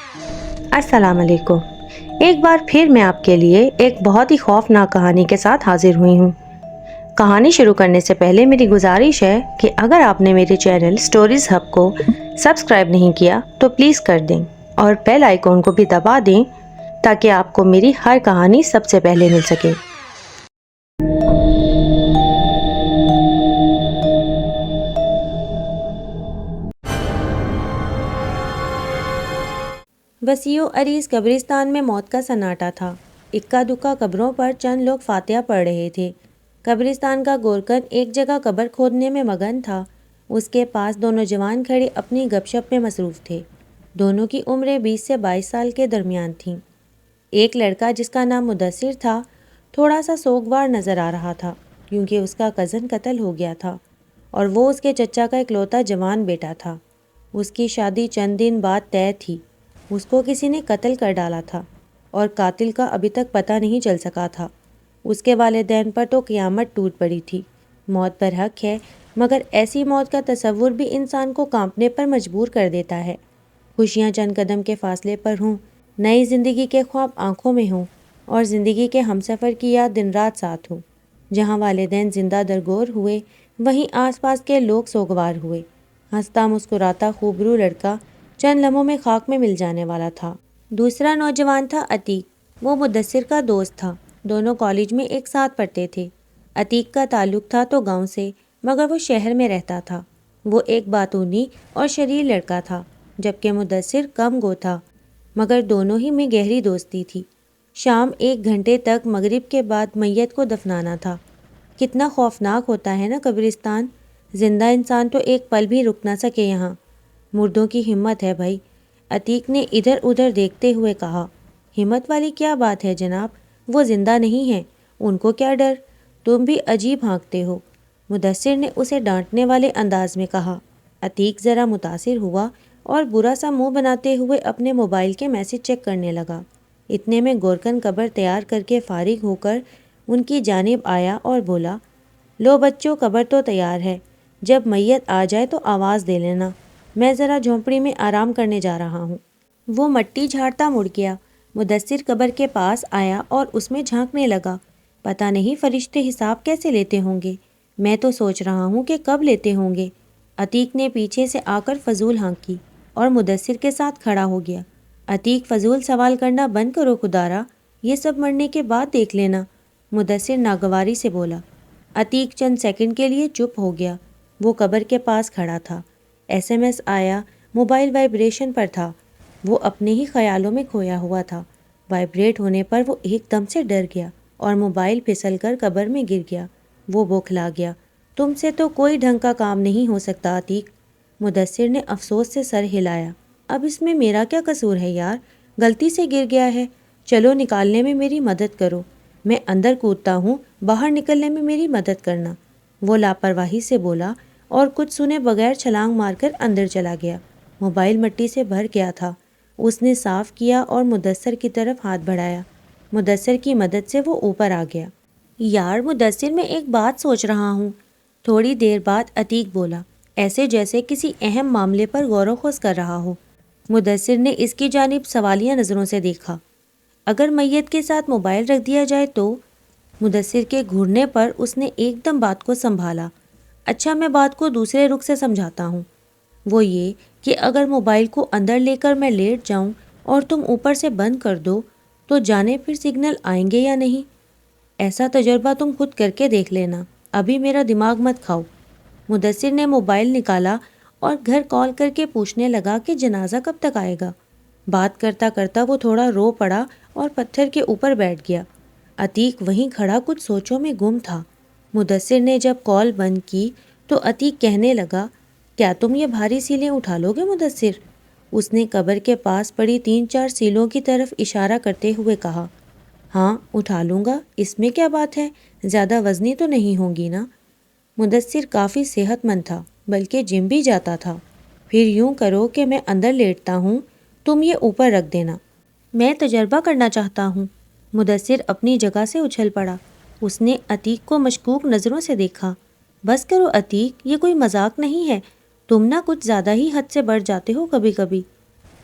السلام علیکم۔ ایک بار پھر میں آپ کے لیے ایک بہت ہی خوفناک کہانی کے ساتھ حاضر ہوئی ہوں۔ کہانی شروع کرنے سے پہلے میری گزارش ہے کہ اگر آپ نے میرے چینل سٹوریز ہب کو سبسکرائب نہیں کیا تو پلیز کر دیں اور بیل آئیکن کو بھی دبا دیں تاکہ آپ کو میری ہر کہانی سب سے پہلے مل سکے۔ وسیع و عریض قبرستان میں موت کا سناٹا تھا۔ اکا دکا قبروں پر چند لوگ فاتحہ پڑھ رہے تھے۔ قبرستان کا گورکن ایک جگہ قبر کھودنے میں مگن تھا۔ اس کے پاس دو نوجوان کھڑے اپنی گپ شپ میں مصروف تھے۔ دونوں کی عمریں 20 سے 22 سال کے درمیان تھیں۔ ایک لڑکا جس کا نام مدثر تھا تھوڑا سا سوگوار نظر آ رہا تھا کیونکہ اس کا کزن قتل ہو گیا تھا اور وہ اس کے چچا کا اکلوتا جوان بیٹا تھا۔ اس کی شادی چند دن بعد طے تھی۔ اس کو کسی نے قتل کر ڈالا تھا اور قاتل کا ابھی تک پتہ نہیں چل سکا تھا۔ اس کے والدین پر تو قیامت ٹوٹ پڑی تھی۔ موت برحق ہے مگر ایسی موت کا تصور بھی انسان کو کانپنے پر مجبور کر دیتا ہے۔ خوشیاں چند قدم کے فاصلے پر ہوں، نئی زندگی کے خواب آنکھوں میں ہوں اور زندگی کے ہمسفر کی یاد دن رات ساتھ ہو۔ جہاں والدین زندہ درگور ہوئے وہیں آس پاس کے لوگ سوگوار ہوئے۔ ہنستا مسکراتا خوبرو لڑکا چند لمحوں میں خاک میں مل جانے والا تھا۔ دوسرا نوجوان تھا عتیق۔ وہ مدثر کا دوست تھا۔ دونوں کالج میں ایک ساتھ پڑھتے تھے۔ عتیق کا تعلق تھا تو گاؤں سے مگر وہ شہر میں رہتا تھا۔ وہ ایک باتونی اور شریر لڑکا تھا جبکہ مدثر کم گو تھا مگر دونوں ہی میں گہری دوستی تھی۔ شام 1 گھنٹے تک مغرب کے بعد میت کو دفنانا تھا۔ کتنا خوفناک ہوتا ہے نا قبرستان۔ زندہ انسان تو ایک پل بھی رک نہ سکے یہاں۔ مردوں کی ہمت ہے بھائی، عتیق نے ادھر ادھر دیکھتے ہوئے کہا۔ ہمت والی کیا بات ہے جناب، وہ زندہ نہیں ہیں، ان کو کیا ڈر؟ تم بھی عجیب ہانکتے ہو، مدثر نے اسے ڈانٹنے والے انداز میں کہا۔ عتیق ذرا متاثر ہوا اور برا سا منہ بناتے ہوئے اپنے موبائل کے میسج چیک کرنے لگا۔ اتنے میں گورکن قبر تیار کر کے فارغ ہو کر ان کی جانب آیا اور بولا، لو بچوں قبر تو تیار ہے، جب میت آ جائے تو آواز دے لینا، میں ذرا جھونپڑی میں آرام کرنے جا رہا ہوں۔ وہ مٹی جھاڑتا مڑ گیا۔ مدثر قبر کے پاس آیا اور اس میں جھانکنے لگا۔ پتہ نہیں فرشتے حساب کیسے لیتے ہوں گے، میں تو سوچ رہا ہوں کہ کب لیتے ہوں گے۔ عتیق نے پیچھے سے آ کر فضول ہانکی اور مدثر کے ساتھ کھڑا ہو گیا۔ عتیق فضول سوال کرنا بند کرو خدارا، یہ سب مرنے کے بعد دیکھ لینا، مدثر ناگواری سے بولا۔ عتیق چند سیکنڈ کے لیے چپ ہو گیا۔ وہ قبر کے پاس کھڑا تھا۔ SMS آیا، موبائل وائبریشن پر تھا۔ وہ اپنے ہی خیالوں میں کھویا ہوا تھا۔ وائبریٹ ہونے پر وہ ایک دم سے ڈر گیا اور موبائل پھسل کر قبر میں گر گیا۔ وہ بوکھلا گیا۔ تم سے تو کوئی ڈھنگ کا کام نہیں ہو سکتا عتیق، مدثر نے افسوس سے سر ہلایا۔ اب اس میں میرا کیا قصور ہے یار، غلطی سے گر گیا ہے، چلو نکالنے میں میری مدد کرو، میں اندر کودتا ہوں، باہر نکلنے میں میری مدد کرنا، وہ لاپرواہی سے بولا اور کچھ سنے بغیر چھلانگ مار کر اندر چلا گیا۔ موبائل مٹی سے بھر گیا تھا۔ اس نے صاف کیا اور مدثر کی طرف ہاتھ بڑھایا۔ مدثر کی مدد سے وہ اوپر آ گیا۔ یار مدثر، میں ایک بات سوچ رہا ہوں، تھوڑی دیر بعد عتیق بولا، ایسے جیسے کسی اہم معاملے پر غور و خوض کر رہا ہو۔ مدثر نے اس کی جانب سوالیہ نظروں سے دیکھا۔ اگر میت کے ساتھ موبائل رکھ دیا جائے تو؟ مدثر کے گھورنے پر اس نے ایک دم بات کو سنبھالا۔ اچھا، میں بات کو دوسرے رخ سے سمجھاتا ہوں، وہ یہ کہ اگر موبائل کو اندر لے کر میں لیٹ جاؤں اور تم اوپر سے بند کر دو تو جانے پھر سگنل آئیں گے یا نہیں؟ ایسا تجربہ تم خود کر کے دیکھ لینا، ابھی میرا دماغ مت کھاؤ۔ مدثر نے موبائل نکالا اور گھر کال کر کے پوچھنے لگا کہ جنازہ کب تک آئے گا۔ بات کرتا کرتا وہ تھوڑا رو پڑا اور پتھر کے اوپر بیٹھ گیا۔ عتیق وہیں کھڑا کچھ سوچوں میں گم تھا۔ مدثر نے جب کال بند کی تو عتیق کہنے لگا، کیا تم یہ بھاری سیلیں اٹھا لو گے مدثر؟ اس نے قبر کے پاس پڑی 3-4 سیلوں کی طرف اشارہ کرتے ہوئے کہا، ہاں اٹھا لوں گا، اس میں کیا بات ہے، زیادہ وزنی تو نہیں ہوں گی نا؟ مدثر کافی صحت مند تھا، بلکہ جم بھی جاتا تھا۔ پھر یوں کرو کہ میں اندر لیٹتا ہوں، تم یہ اوپر رکھ دینا، میں تجربہ کرنا چاہتا ہوں۔ مدثر اپنی جگہ سے اچھل پڑا۔ اس نے عتیق کو مشکوک نظروں سے دیکھا۔ بس کرو عتیق، یہ کوئی مذاق نہیں ہے، تم نہ کچھ زیادہ ہی حد سے بڑھ جاتے ہو کبھی کبھی۔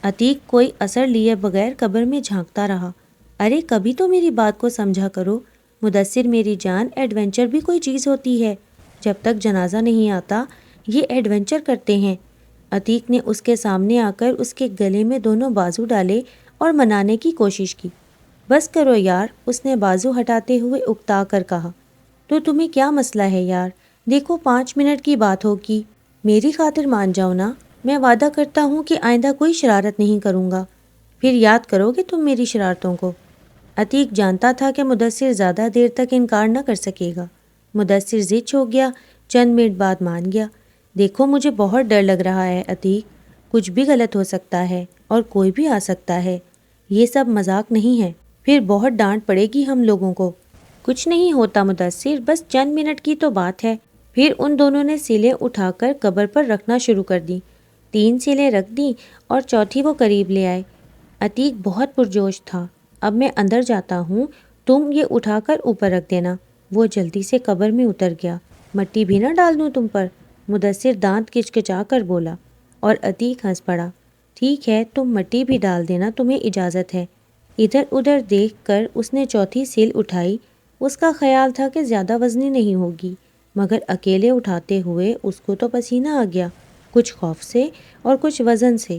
عتیق کوئی اثر لیے بغیر قبر میں جھانکتا رہا۔ ارے کبھی تو میری بات کو سمجھا کرو مدثر میری جان، ایڈونچر بھی کوئی چیز ہوتی ہے۔ جب تک جنازہ نہیں آتا یہ ایڈونچر کرتے ہیں۔ عتیق نے اس کے سامنے آ کر اس کے گلے میں دونوں بازو ڈالے اور منانے کی کوشش کی۔ بس کرو یار، اس نے بازو ہٹاتے ہوئے اکتا کر کہا۔ تو تمہیں کیا مسئلہ ہے یار؟ دیکھو 5 منٹ کی بات ہوگی، میری خاطر مان جاؤ نا۔ میں وعدہ کرتا ہوں کہ آئندہ کوئی شرارت نہیں کروں گا۔ پھر یاد کرو گے تم میری شرارتوں کو؟ عتیق جانتا تھا کہ مدثر زیادہ دیر تک انکار نہ کر سکے گا۔ مدثر ضد ہو گیا، چند منٹ بعد مان گیا۔ دیکھو مجھے بہت ڈر لگ رہا ہے عتیق، کچھ بھی غلط ہو سکتا ہے اور کوئی بھی آ سکتا ہے۔ یہ سب مذاق نہیں ہے، پھر بہت ڈانٹ پڑے گی ہم لوگوں کو۔ کچھ نہیں ہوتا مدثر، بس چند منٹ کی تو بات ہے۔ پھر ان دونوں نے سیلیں اٹھا کر قبر پر رکھنا شروع کر دیں۔ 3 سیلیں رکھ دیں اور چوتھی وہ قریب لے آئے۔ عتیق بہت پرجوش تھا۔ اب میں اندر جاتا ہوں، تم یہ اٹھا کر اوپر رکھ دینا۔ وہ جلدی سے قبر میں اتر گیا۔ مٹی بھی نہ ڈال دوں تم پر؟ مدثر دانت کچکچا کر بولا، اور عتیق ہنس پڑا۔ ٹھیک ہے تم مٹی بھی ڈال دینا، تمہیں اجازت ہے۔ ادھر ادھر دیکھ کر اس نے چوتھی سیل اٹھائی۔ اس کا خیال تھا کہ زیادہ وزنی نہیں ہوگی، مگر اکیلے اٹھاتے ہوئے اس کو تو پسینہ آ گیا، کچھ خوف سے اور کچھ وزن سے۔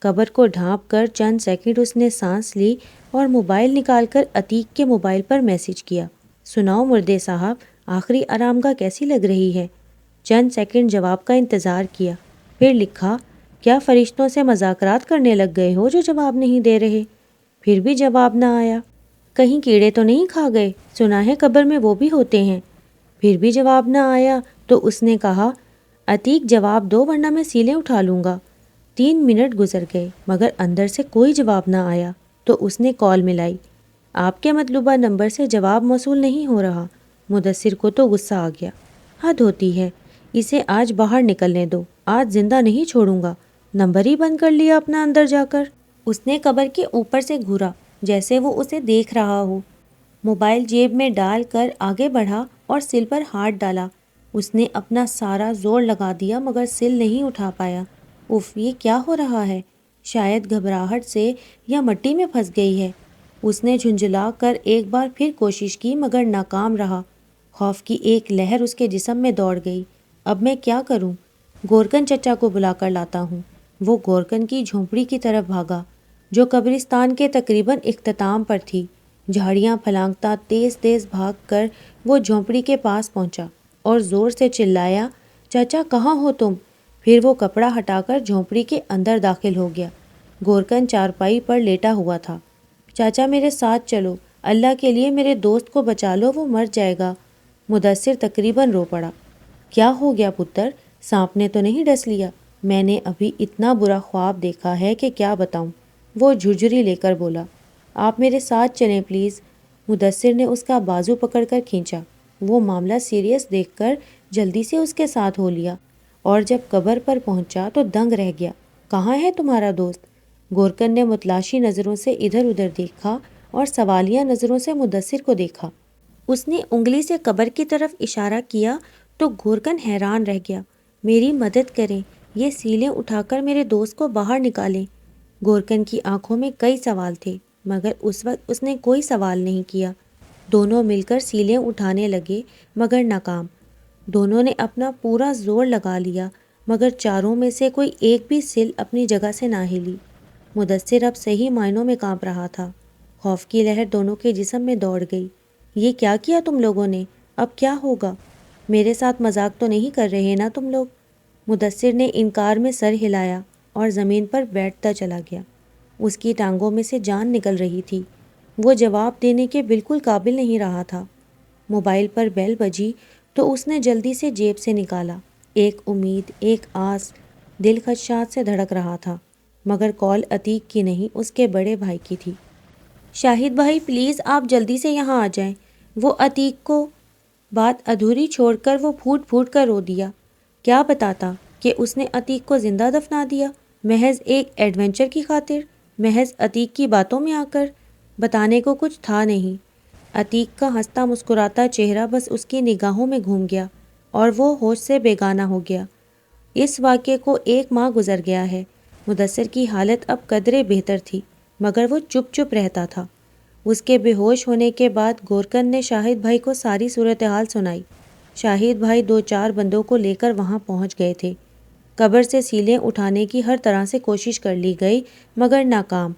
قبر کو ڈھانپ کر چند سیکنڈ اس نے سانس لی اور موبائل نکال کر عتیق کے موبائل پر میسج کیا۔ سناؤ مردے صاحب، آخری آرام گاہ کیسی لگ رہی ہے؟ چند سیکنڈ جواب کا انتظار کیا، پھر لکھا، کیا فرشتوں سے مذاکرات کرنے لگ گئے ہو جو جواب نہیں دے رہے؟ پھر بھی جواب نہ آیا۔ کہیں کیڑے تو نہیں کھا گئے؟ سنا ہے قبر میں وہ بھی ہوتے ہیں۔ پھر بھی جواب نہ آیا تو اس نے کہا، عتیق جواب دو ورنہ میں سیلیں اٹھا لوں گا۔ 3 منٹ گزر گئے مگر اندر سے کوئی جواب نہ آیا تو اس نے کال ملائی۔ آپ کے مطلوبہ نمبر سے جواب موصول نہیں ہو رہا۔ مدثر کو تو غصہ آ گیا۔ حد ہوتی ہے، اسے آج باہر نکلنے دو، آج زندہ نہیں چھوڑوں گا۔ نمبر ہی بند کر لیا اپنا اندر جا کر۔ اس نے قبر کے اوپر سے گھورا جیسے وہ اسے دیکھ رہا ہو۔ موبائل جیب میں ڈال کر آگے بڑھا اور سل پر ہاتھ ڈالا۔ اس نے اپنا سارا زور لگا دیا مگر سل نہیں اٹھا پایا۔ اف، یہ کیا ہو رہا ہے؟ شاید گھبراہٹ سے یا مٹی میں پھنس گئی ہے۔ اس نے جھنجھلا کر ایک بار پھر کوشش کی مگر ناکام رہا۔ خوف کی ایک لہر اس کے جسم میں دوڑ گئی۔ اب میں کیا کروں؟ گورکن چچا کو بلا کر لاتا ہوں۔ وہ گورکن کی جھونپڑی کی طرف بھاگا جو قبرستان کے تقریباً اختتام پر تھی۔ جھاڑیاں پھلانگتا تیز تیز بھاگ کر وہ جھونپڑی کے پاس پہنچا اور زور سے چلایا، چچا کہاں ہو تم؟ پھر وہ کپڑا ہٹا کر جھونپڑی کے اندر داخل ہو گیا۔ گورکن چارپائی پر لیٹا ہوا تھا۔ چاچا میرے ساتھ چلو، اللہ کے لیے میرے دوست کو بچا لو، وہ مر جائے گا۔ مدثر تقریباً رو پڑا۔ کیا ہو گیا پتر؟ سانپ نے تو نہیں ڈس لیا؟ میں نے ابھی اتنا برا خواب دیکھا ہے کہ کیا بتاؤں۔ وہ جھرجھری لے کر بولا۔ آپ میرے ساتھ چلیں پلیز۔ مدثر نے اس کا بازو پکڑ کر کھینچا۔ وہ معاملہ سیریس دیکھ کر جلدی سے اس کے ساتھ ہو لیا اور جب قبر پر پہنچا تو دنگ رہ گیا۔ کہاں ہے تمہارا دوست؟ گورکن نے متلاشی نظروں سے ادھر ادھر دیکھا اور سوالیہ نظروں سے مدثر کو دیکھا۔ اس نے انگلی سے قبر کی طرف اشارہ کیا تو گورکن حیران رہ گیا۔ میری مدد کریں، یہ سیلیں اٹھا کر میرے دوست کو باہر نکالیں۔ گورکن کی آنکھوں میں کئی سوال تھے مگر اس وقت اس نے کوئی سوال نہیں کیا۔ دونوں مل کر سیلیں اٹھانے لگے مگر ناکام۔ دونوں نے اپنا پورا زور لگا لیا مگر چاروں میں سے کوئی ایک بھی سل اپنی جگہ سے نہ ہلی۔ مدثر اب صحیح معنوں میں کانپ رہا تھا۔ خوف کی لہر دونوں کے جسم میں دوڑ گئی۔ یہ کیا کیا تم لوگوں نے؟ اب کیا ہوگا؟ میرے ساتھ مذاق تو نہیں کر رہے نا تم لوگ؟ مدثر نے انکار میں سر ہلایا اور زمین پر بیٹھتا چلا گیا۔ اس کی ٹانگوں میں سے جان نکل رہی تھی۔ وہ جواب دینے کے بالکل قابل نہیں رہا تھا۔ موبائل پر بیل بجی تو اس نے جلدی سے جیب سے نکالا۔ ایک امید، ایک آس، دل خدشات سے دھڑک رہا تھا مگر کال عتیق کی نہیں، اس کے بڑے بھائی کی تھی۔ شاہد بھائی پلیز آپ جلدی سے یہاں آ جائیں۔ وہ عتیق کو بات ادھوری چھوڑ کر وہ پھوٹ پھوٹ کر رو دیا۔ کیا بتاتا کہ اس نے عتیق کو زندہ دفنا دیا، محض ایک ایڈونچر کی خاطر، محض عتیق کی باتوں میں آ کر؟ بتانے کو کچھ تھا نہیں۔ عتیق کا ہنستا مسکراتا چہرہ بس اس کی نگاہوں میں گھوم گیا اور وہ ہوش سے بیگانہ ہو گیا۔ اس واقعے کو 1 ماہ گزر گیا ہے۔ مدثر کی حالت اب قدرے بہتر تھی، مگر وہ چپ چپ رہتا تھا۔ اس کے بے ہوش ہونے کے بعد گورکن نے شاہد بھائی کو ساری صورتحال سنائی۔ شاہد بھائی 2-4 بندوں کو لے کر وہاں پہنچ گئے تھے۔ قبر سے سیلیں اٹھانے کی ہر طرح سے کوشش کر لی گئی مگر ناکام۔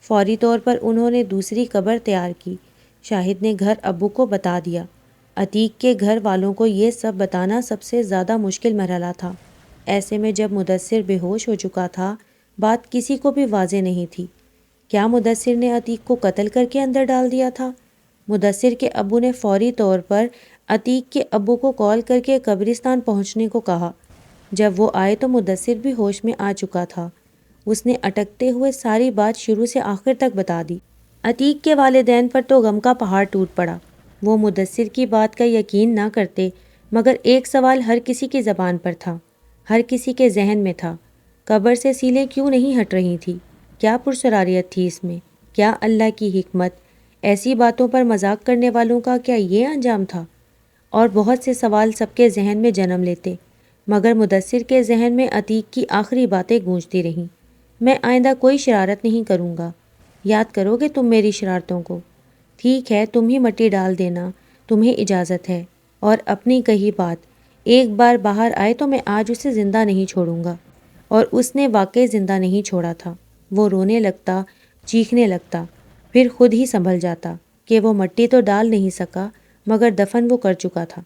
فوری طور پر انہوں نے دوسری قبر تیار کی۔ شاہد نے گھر ابو کو بتا دیا۔ عتیق کے گھر والوں کو یہ سب بتانا سب سے زیادہ مشکل مرحلہ تھا۔ ایسے میں جب مدثر بے ہوش ہو چکا تھا، بات کسی کو بھی واضح نہیں تھی۔ کیا مدثر نے عتیق کو قتل کر کے اندر ڈال دیا تھا؟ مدثر کے ابو نے فوری طور پر عتیق کے ابو کو کال کر کے قبرستان پہنچنے کو کہا۔ جب وہ آئے تو مدثر بھی ہوش میں آ چکا تھا۔ اس نے اٹکتے ہوئے ساری بات شروع سے آخر تک بتا دی۔ عتیق کے والدین پر تو غم کا پہاڑ ٹوٹ پڑا۔ وہ مدثر کی بات کا یقین نہ کرتے، مگر ایک سوال ہر کسی کی زبان پر تھا، ہر کسی کے ذہن میں تھا۔ قبر سے سیلیں کیوں نہیں ہٹ رہی تھیں؟ کیا پرسراریت تھی اس میں؟ کیا اللہ کی حکمت؟ ایسی باتوں پر مذاق کرنے والوں کا کیا یہ انجام تھا؟ اور بہت سے سوال سب کے ذہن میں جنم لیتے، مگر مدثر کے ذہن میں عتیق کی آخری باتیں گونجتی رہیں۔ میں آئندہ کوئی شرارت نہیں کروں گا۔ یاد کرو گے تم میری شرارتوں کو؟ ٹھیک ہے، تم ہی مٹی ڈال دینا، تمہیں اجازت ہے۔ اور اپنی کہی بات ایک بار باہر آئے تو میں آج اسے زندہ نہیں چھوڑوں گا۔ اور اس نے واقعی زندہ نہیں چھوڑا تھا۔ وہ رونے لگتا، چیخنے لگتا، پھر خود ہی سنبھل جاتا کہ وہ مٹی تو ڈال نہیں سکا، مگر دفن وہ کر چکا تھا۔